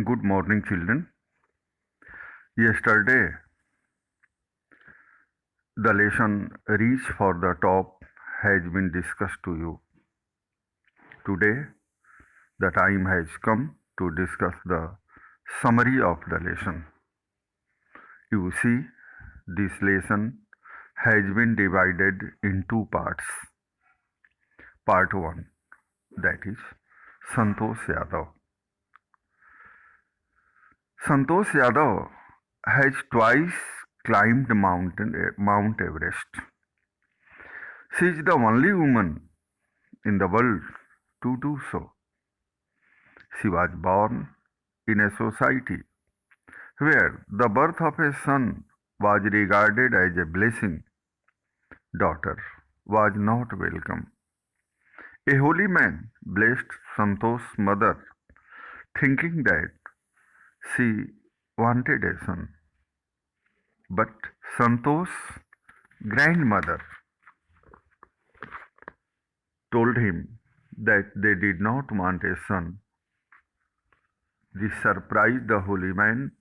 Good morning, children. Yesterday, the lesson Reach for the Top has been discussed to you. Today, the time has come to discuss the summary of the lesson. You see, this lesson has been divided in two parts. Part 1, that is Santosh Yadav. Santosh Yadav has twice climbed Mount Everest. She is the only woman in the world to do so. She was born in a society where the birth of a son was regarded as a blessing. Daughter was not welcome. A holy man blessed Santosh's mother, thinking that she wanted a son. But Santosh's grandmother told him that they did not want a son. This surprised the holy man.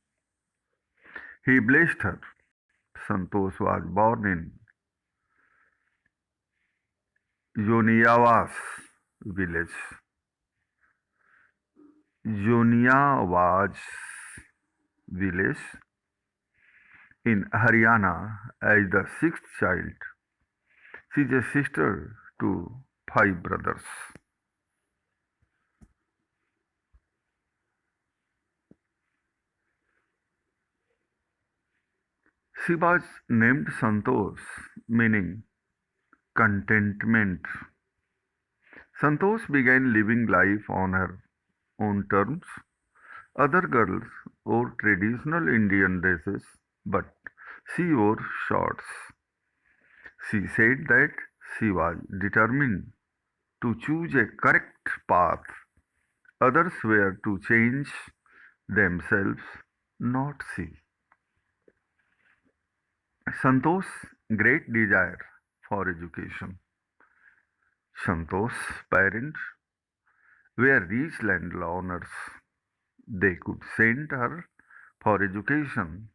He blessed her. Santosh was born in Joniawas village. Joniawas village in Haryana as the sixth child. She is a sister to five brothers. She was named Santosh, meaning contentment. Santosh began living life on her own terms. Other girls wore traditional Indian dresses, but she wore shorts. She said that she was determined to choose a correct path. Others were to change themselves, not she. Santosh's great desire for education. Santosh's parents were rich landowners. They could send her for education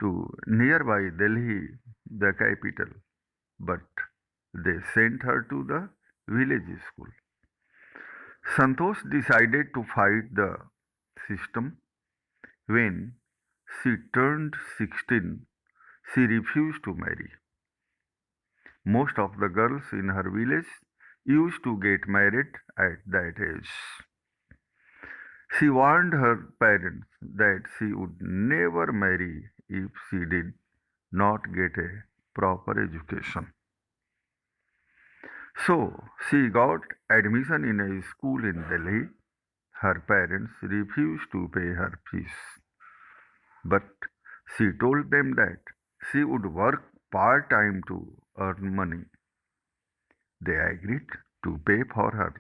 to nearby Delhi, the capital, but they sent her to the village school. Santosh decided to fight the system. When she turned 16, she refused to marry. Most of the girls in her village used to get married at that age. She warned her parents that she would never marry if she did not get a proper education. So she got admission in a school in Delhi. Her parents refused to pay her fees, but she told them that she would work part time to earn money. They agreed to pay for her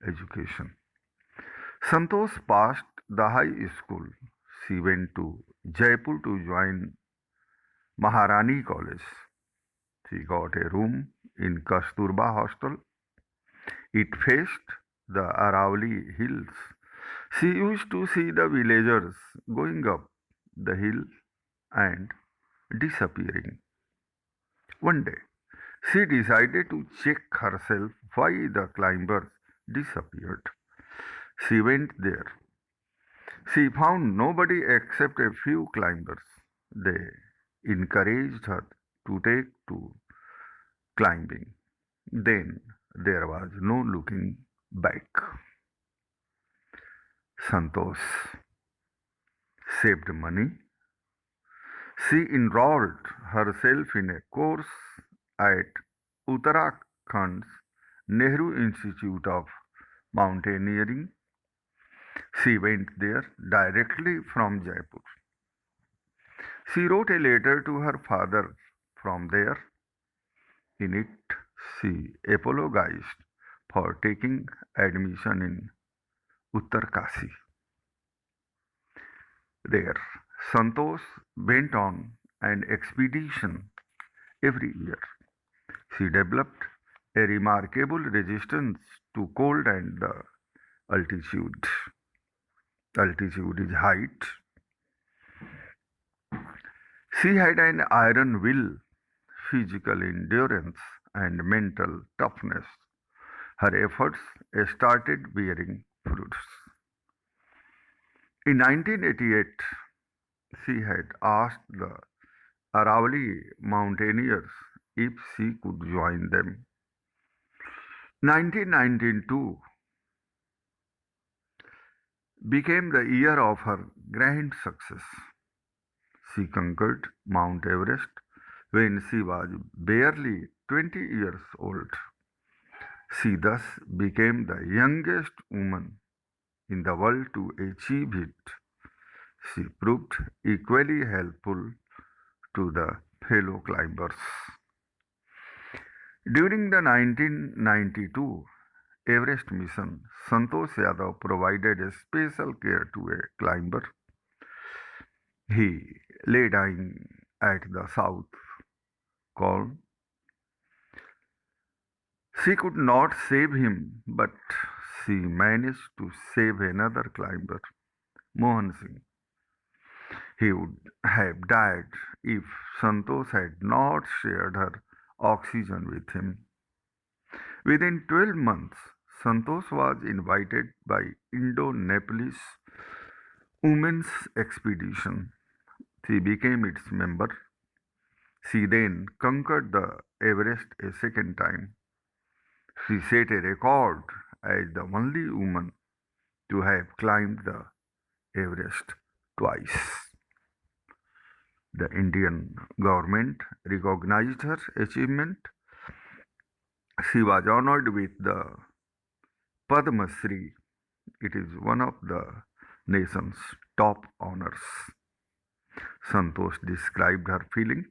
education. Santosh passed the high school. She went to Jaipur to join Maharani College. She got a room in Kasturba Hostel. It faced the Aravalli hills. She used to see the villagers going up the hill and disappearing. One day, she decided to check herself why the climbers disappeared. She went there. She found nobody except a few climbers. They encouraged her to take to climbing. Then there was no looking back. Santosh saved money. She enrolled herself in a course at Uttarakhand's Nehru Institute of Mountaineering. She went there directly from Jaipur. She wrote a letter to her father from there. In it, she apologized for taking admission in Uttarkasi. There, Santosh went on an expedition every year. She developed a remarkable resistance to cold and the altitude. Altitude is height. She had an iron will, physical endurance, and mental toughness. Her efforts started bearing fruits. In 1988, she had asked the Aravalli mountaineers if she could join them. 1992 became the year of her grand success. She conquered Mount Everest when she was barely 20 years old. She thus became the youngest woman in the world to achieve it. She proved equally helpful to the fellow climbers. During the 1992 Everest mission, Santosh Yadav provided a special care to a climber. He lay dying at the south column. She could not save him, but she managed to save another climber, Mohan Singh. He would have died if Santosh had not shared her oxygen with him. Within 12 months, Santosh was invited by Indo-Nepalese Women's Expedition. She became its member. She then conquered the Everest a second time. She set a record as the only woman to have climbed the Everest twice. The Indian government recognized her achievement. She was honored with the Padma Shri. It is one of the nation's top honors. Santosh described her feelings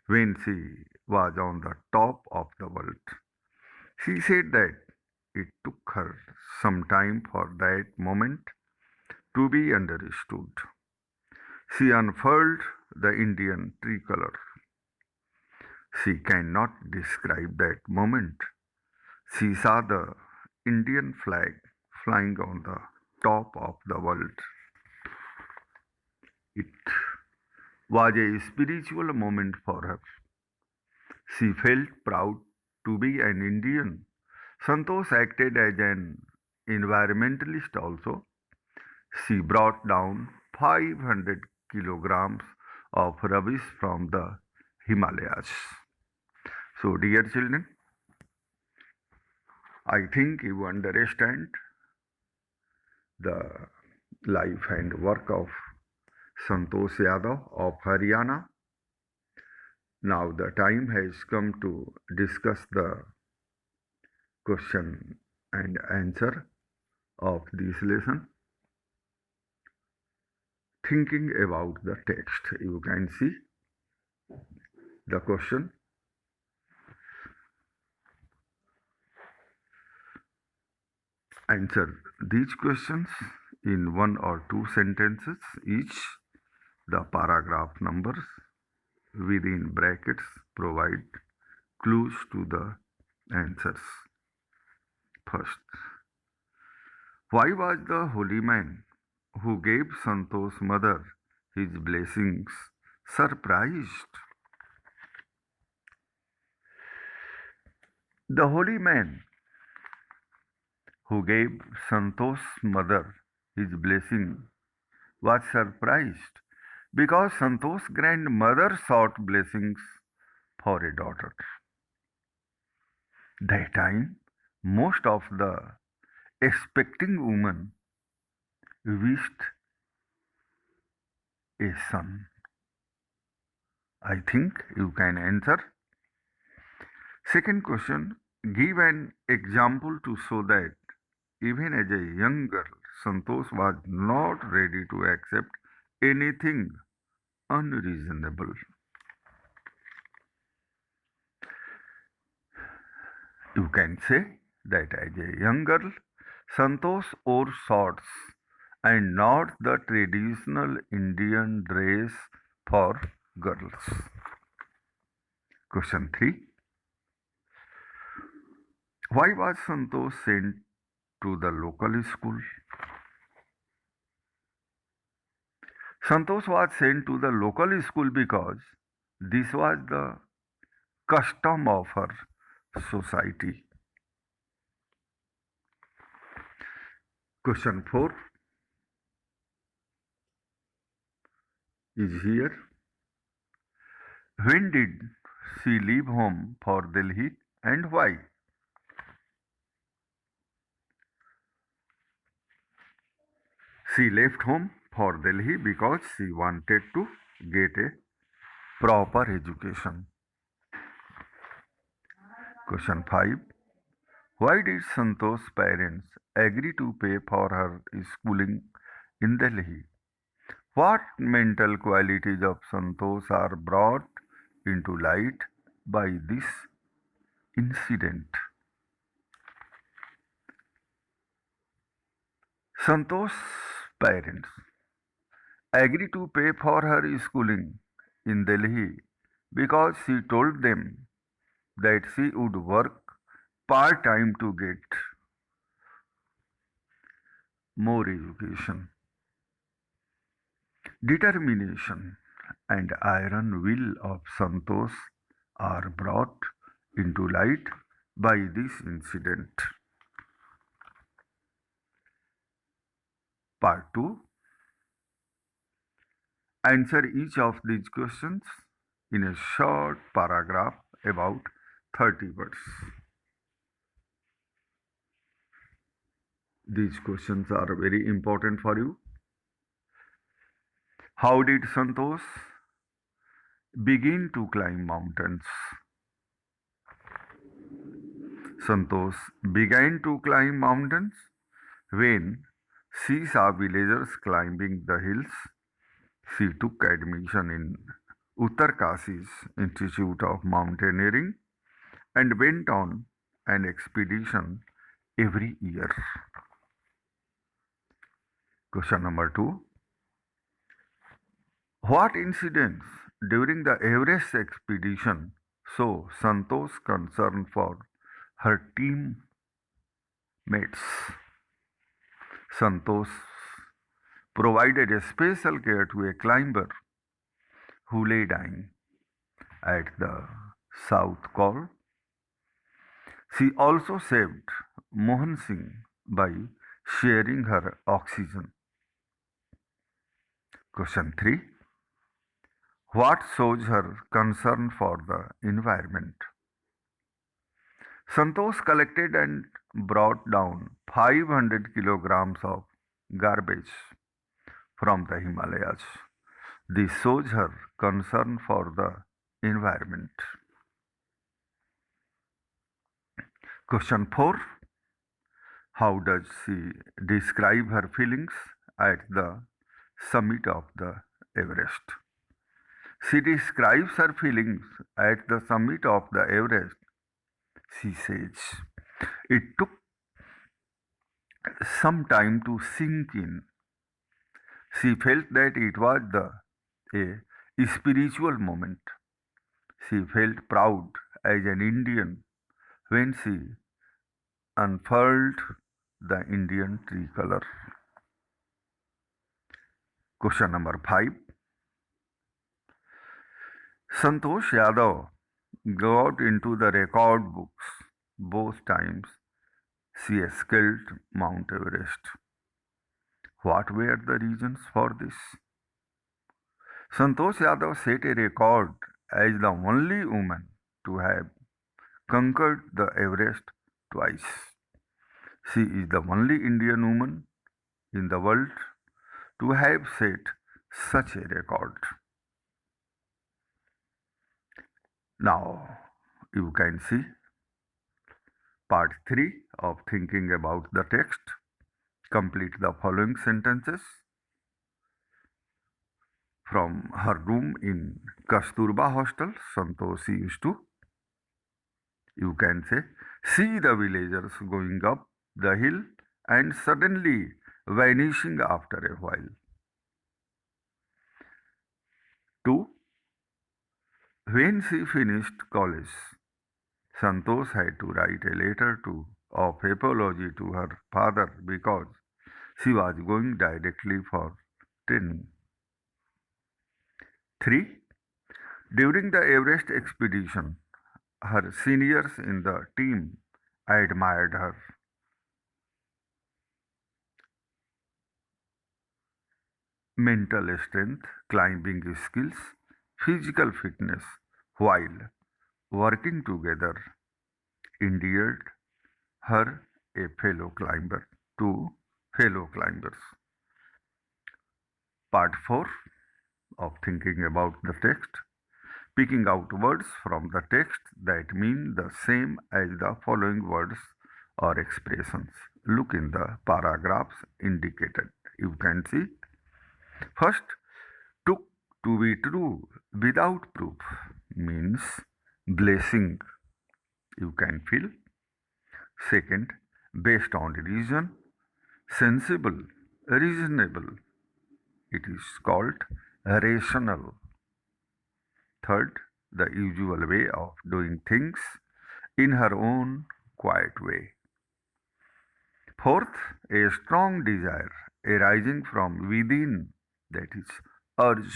when she was on the top of the world. She said that it took her some time for that moment to be understood. She unfurled the Indian tricolor. She cannot describe that moment. She saw the Indian flag flying on the top of the world. It was a spiritual moment for her. She felt proud to be an Indian. Santosh acted as an environmentalist also. She brought down 500 kilograms of rubbish from the Himalayas. So, dear children, I think you understand the life and work of Santosh Yadav of Haryana. Now the time has come to discuss the question and answer of this lesson. Thinking about the text, you can see the question. Answer these questions in one or two sentences each. The paragraph numbers within brackets provide clues to the answers. First, why was the holy man who gave Santosh's mother his blessings surprised? The holy man who gave Santosh's mother his blessing was surprised because Santosh's grandmother sought blessings for a daughter. That time, most of the expecting women wished a son. I think you can answer. Second question, give an example to show that even as a young girl, Santosh was not ready to accept anything unreasonable. You can say that as a young girl, Santosh wore shorts and not the traditional Indian dress for girls. Question 3. Why was Santosh sent to the local school? Santosh was sent to the local school because this was the custom of her society. Question 4 is here. When did she leave home for Delhi and why? She left home for Delhi because she wanted to get a proper education. Question 5. Why did Santosh's parents agree to pay for her schooling in Delhi? What mental qualities of Santosh are brought into light by this incident? Santosh's parents agreed to pay for her schooling in Delhi because she told them that she would work part time to get more education. Determination and iron will of Santosh are brought into light by this incident. Part 2. Answer each of these questions in a short paragraph about 30 words. These questions are very important for you. How did Santosh begin to climb mountains? Santosh began to climb mountains when she saw villagers climbing the hills. She took admission in Uttarkashi's Institute of Mountaineering and went on an expedition every year. Question number 2. What incidents during the Everest expedition show Santosh's concern for her teammates? Santosh provided a special care to a climber who lay dying at the South Col. She also saved Mohan Singh by sharing her oxygen. Question 3. What shows her concern for the environment? Santosh collected and brought down 500 kilograms of garbage from the Himalayas. This shows her concern for the environment. Question 4. How does she describe her feelings at the summit of the Everest? She describes her feelings at the summit of the Everest. She says, it took some time to sink in. She felt that it was a spiritual moment. She felt proud as an Indian when she unfurled the Indian tricolor. Question number 5. Santosh Yadav got into the record books both times she scaled Mount Everest. What were the reasons for this? Santosh Yadav set a record as the only woman to have conquered the Everest twice. She is the only Indian woman in the world to have set such a record. Now you can see part 3 of thinking about the text. Complete the following sentences. From her room in Kasturba hostel, Santosh used to, you can say, see the villagers going up the hill and suddenly vanishing after a while. 2. When she finished college, Santosh had to write a letter of apology to her father because she was going directly for training. 3. During the Everest expedition, her seniors in the team admired her mental strength, climbing skills, physical fitness while working together endeared her a fellow climber to fellow climbers. Part 4 of thinking about the text, picking out words from the text that mean the same as the following words or expressions. Look in the paragraphs indicated. You can see. First, took to be true without proof means blessing you can feel. Second, based on reason, sensible, reasonable. It is called rational. Third, the usual way of doing things in her own quiet way. Fourth, a strong desire arising from within, that is urge.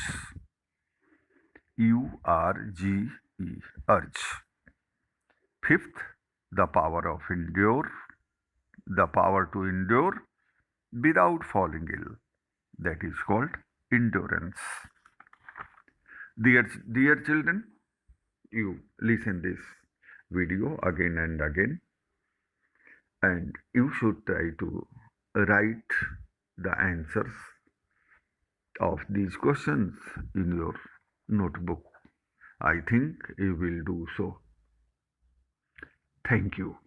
URGE, urge. Fifth, the power of endure, the power to endure without falling ill, that is called endurance. Dear children, you listen this video again and again, and you should try to write the answers of these questions in your notebook. I think you will do so. Thank you.